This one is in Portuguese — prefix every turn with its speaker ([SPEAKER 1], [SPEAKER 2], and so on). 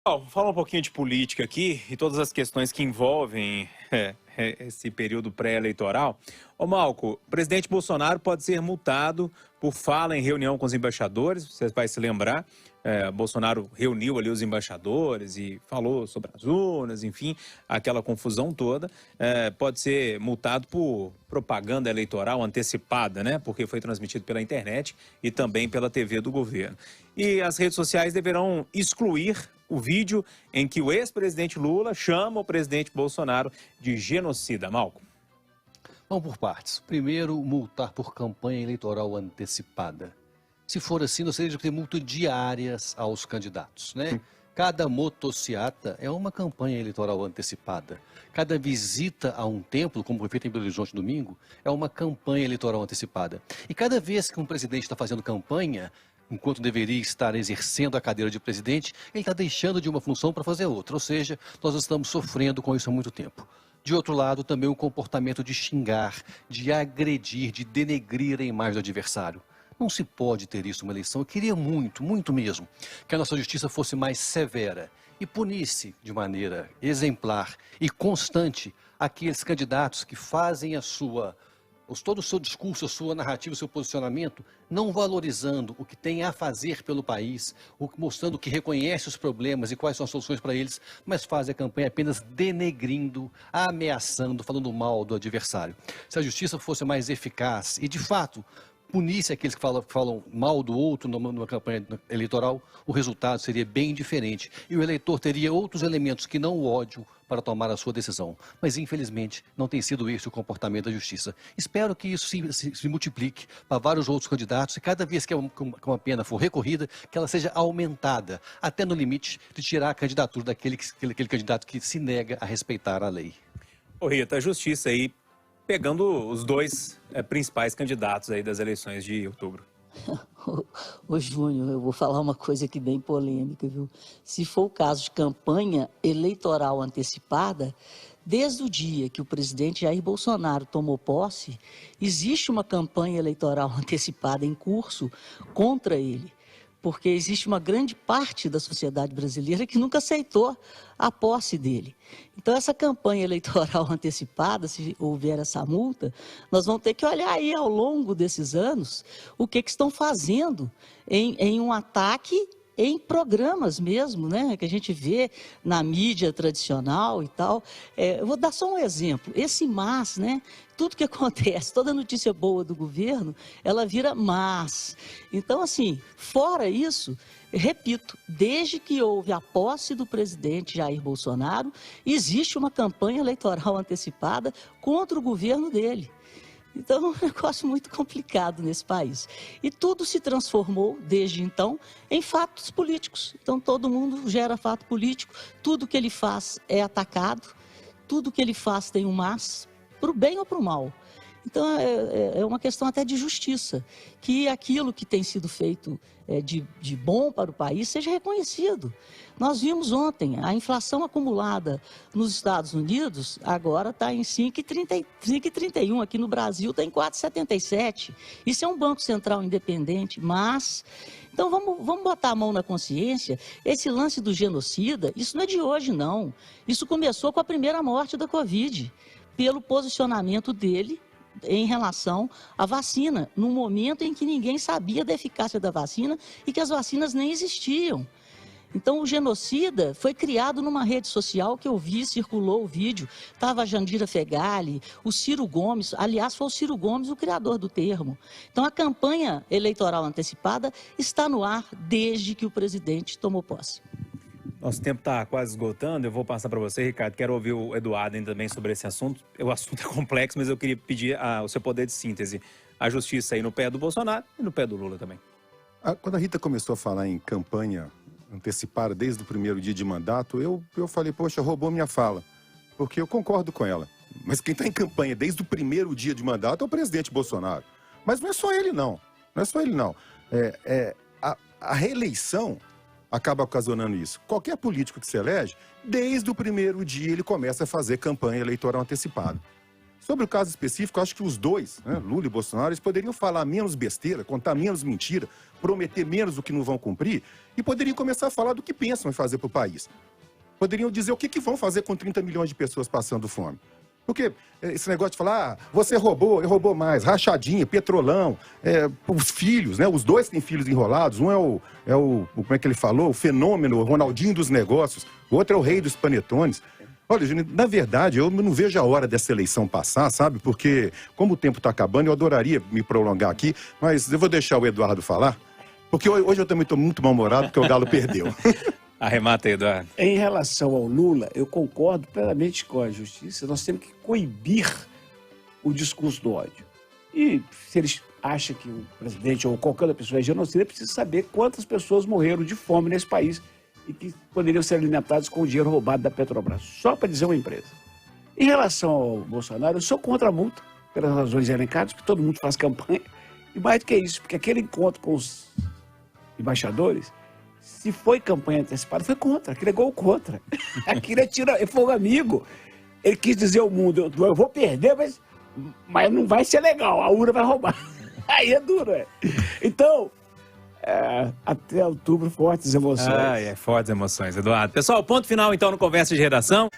[SPEAKER 1] Bom, falar um pouquinho de política aqui e todas as questões que envolvem esse período pré-eleitoral. Ô Malco, o presidente Bolsonaro pode ser multado por fala em reunião com os embaixadores, você vai se lembrar. Bolsonaro reuniu ali os embaixadores e falou sobre as urnas, enfim, aquela confusão toda. Pode ser multado por propaganda eleitoral antecipada, né? Porque foi transmitido pela internet e também pela TV do governo. E as redes sociais deverão excluir o vídeo em que o ex-presidente Lula chama o presidente Bolsonaro de genocida. Malco.
[SPEAKER 2] Vamos por partes. Primeiro, multar por campanha eleitoral antecipada. Se for assim, nós teríamos que ter multas diárias aos candidatos, né? Cada motociata é uma campanha eleitoral antecipada. Cada visita a um templo, como foi feito em Belo Horizonte domingo, é uma campanha eleitoral antecipada. E cada vez que um presidente está fazendo campanha, enquanto deveria estar exercendo a cadeira de presidente, ele está deixando de uma função para fazer outra. Ou seja, nós estamos sofrendo com isso há muito tempo. De outro lado, também o comportamento de xingar, de agredir, de denegrir a imagem do adversário. Não se pode ter isso numa eleição. Eu queria muito, muito mesmo, que a nossa justiça fosse mais severa e punisse de maneira exemplar e constante aqueles candidatos que fazem todo o seu discurso, a sua narrativa, o seu posicionamento, não valorizando o que tem a fazer pelo país, mostrando que reconhece os problemas e quais são as soluções para eles, mas faz a campanha apenas denegrindo, ameaçando, falando mal do adversário. Se a justiça fosse mais eficaz e, de fato, punisse aqueles que falam mal do outro numa campanha eleitoral, o resultado seria bem diferente. E o eleitor teria outros elementos que não o ódio para tomar a sua decisão. Mas, infelizmente, não tem sido esse o comportamento da justiça. Espero que isso se multiplique para vários outros candidatos e cada vez que uma pena for recorrida, que ela seja aumentada, até no limite de tirar a candidatura daquele candidato que se nega a respeitar a lei.
[SPEAKER 1] Ô Rita, a justiça aí pegando os dois principais candidatos aí das eleições de outubro.
[SPEAKER 3] Ô Júnior, eu vou falar uma coisa aqui bem polêmica, viu? Se for o caso de campanha eleitoral antecipada, desde o dia que o presidente Jair Bolsonaro tomou posse, existe uma campanha eleitoral antecipada em curso contra ele. Porque existe uma grande parte da sociedade brasileira que nunca aceitou a posse dele. Então, essa campanha eleitoral antecipada, se houver essa multa, nós vamos ter que olhar aí ao longo desses anos o que estão fazendo em um ataque em programas mesmo, né, que a gente vê na mídia tradicional e tal. Eu vou dar só um exemplo. Esse mas, né, tudo que acontece, toda notícia boa do governo, ela vira mas. Então, assim, fora isso, repito, desde que houve a posse do presidente Jair Bolsonaro, existe uma campanha eleitoral antecipada contra o governo dele. Então, é um negócio muito complicado nesse país. E tudo se transformou, desde então, em fatos políticos. Então, todo mundo gera fato político, tudo que ele faz é atacado, tudo que ele faz tem um mas, para o bem ou para o mal. Então, é uma questão até de justiça, que aquilo que tem sido feito de bom para o país seja reconhecido. Nós vimos ontem, a inflação acumulada nos Estados Unidos agora está em 5,31, aqui no Brasil está em 4,77. Isso é um Banco Central independente, mas... Então vamos botar a mão na consciência. Esse lance do genocida, isso não é de hoje não. Isso começou com a primeira morte da Covid, pelo posicionamento dele em relação à vacina, num momento em que ninguém sabia da eficácia da vacina e que as vacinas nem existiam. Então, o genocida foi criado numa rede social que eu vi, circulou o vídeo, estava a Jandira Fegali, o Ciro Gomes, aliás, foi o Ciro Gomes o criador do termo. Então, a campanha eleitoral antecipada está no ar desde que o presidente tomou posse.
[SPEAKER 1] Nosso tempo está quase esgotando, eu vou passar para você, Ricardo. Quero ouvir o Eduardo também sobre esse assunto. O assunto é complexo, mas eu queria pedir o seu poder de síntese. A justiça aí no pé do Bolsonaro e no pé do Lula também.
[SPEAKER 4] Quando a Rita começou a falar em campanha antecipada desde o primeiro dia de mandato, eu falei, poxa, roubou minha fala, porque eu concordo com ela. Mas quem está em campanha desde o primeiro dia de mandato é o presidente Bolsonaro. Mas não é só ele, não. Não é só ele, não. A reeleição acaba ocasionando isso. Qualquer político que se elege, desde o primeiro dia ele começa a fazer campanha eleitoral antecipada. Sobre o caso específico, acho que os dois, né, Lula e Bolsonaro, eles poderiam falar menos besteira, contar menos mentira, prometer menos do que não vão cumprir e poderiam começar a falar do que pensam em fazer para o país. Poderiam dizer o que vão fazer com 30 milhões de pessoas passando fome. Porque esse negócio de falar, você roubou, eu roubou mais, rachadinha, petrolão, os filhos, né? Os dois têm filhos enrolados, um é o como é que ele falou? O fenômeno, o Ronaldinho dos negócios, o outro é o rei dos panetones. Olha, Júnior, na verdade, eu não vejo a hora dessa eleição passar, sabe? Porque, como o tempo está acabando, eu adoraria me prolongar aqui, mas eu vou deixar o Eduardo falar, porque hoje eu também estou muito mal-humorado, porque o Galo perdeu.
[SPEAKER 1] Arremata aí, Eduardo.
[SPEAKER 5] Em relação ao Lula, eu concordo plenamente com a justiça. Nós temos que coibir o discurso do ódio. E se eles acham que o presidente ou qualquer outra pessoa é genocida, precisa saber quantas pessoas morreram de fome nesse país e que poderiam ser alimentadas com o dinheiro roubado da Petrobras. Só para dizer uma empresa. Em relação ao Bolsonaro, eu sou contra a multa, pelas razões elencadas, porque todo mundo faz campanha. E mais do que isso, porque aquele encontro com os embaixadores, se foi campanha antecipada, foi contra. Aquilo é gol contra. Aquilo é fogo amigo. Ele quis dizer ao mundo, eu vou perder, mas não vai ser legal, a urna vai roubar. Aí é duro, é. Então, até outubro, fortes emoções.
[SPEAKER 1] Fortes emoções, Eduardo. Pessoal, ponto final então no Conversa de Redação.